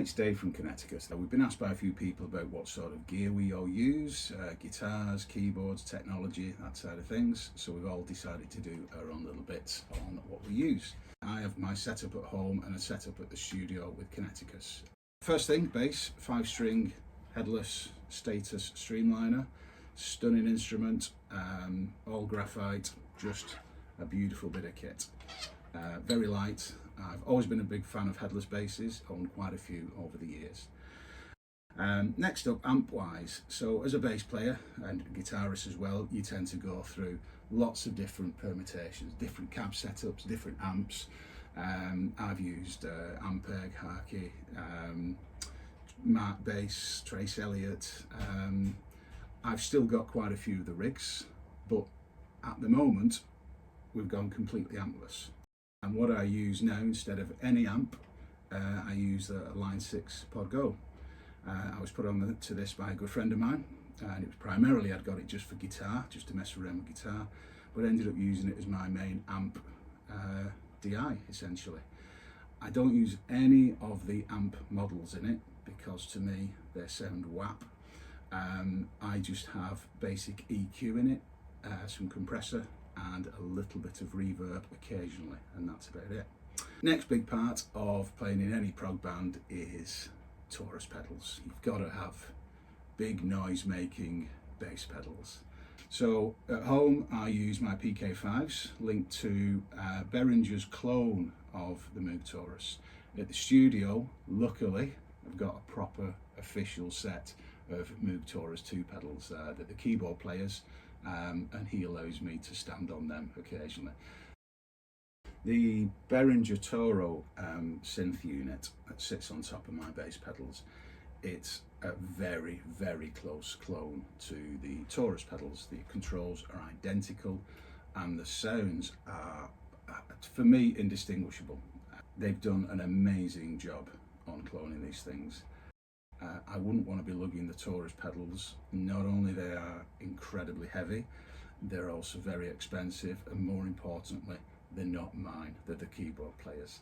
it's Dave from Keneticus. We've been asked by a few people about what sort of gear we all use, guitars, keyboards, technology, that side of things. So we've all decided to do our own little bits on what we use. I have my setup at home and a setup at the studio with Keneticus. First thing, bass, 5-string, headless, status streamliner, stunning instrument, all graphite, just a beautiful bit of kit. Very light. I've always been a big fan of headless basses, owned quite a few over the years. Next up, amp wise. So as a bass player and guitarist as well, you tend to go through lots of different permutations, different cab setups, different amps. I've used Ampeg, Harkey, Mark Bass, Trace Elliott. I've still got quite a few of the rigs, but at the moment we've gone completely ampless. And what I use now, instead of any amp, I use a Line 6 Pod Go. I was put on to this by a good friend of mine, and it was primarily I'd got it just for guitar, just to mess around with guitar, but ended up using it as my main amp DI, essentially. I don't use any of the amp models in it because to me they sound whap. I just have basic EQ in it, some compressor, and a little bit of reverb occasionally, and that's about it. Next big part of playing in any prog band is Taurus pedals. You've got to have big noise making bass pedals. So at home I use my PK5s linked to Behringer's clone of the Moog Taurus. At the studio, luckily, I've got a proper official set of Moog Taurus 2 pedals that the keyboard players and he allows me to stand on them occasionally. The Behringer Toro synth unit that sits on top of my bass pedals, it's a very, very close clone to the Taurus pedals. The controls are identical and the sounds are, for me, indistinguishable. They've done an amazing job on cloning these things. I wouldn't want to be lugging the Taurus pedals. Not only they are incredibly heavy, they're also very expensive, and more importantly, they're not mine, they're the keyboard players.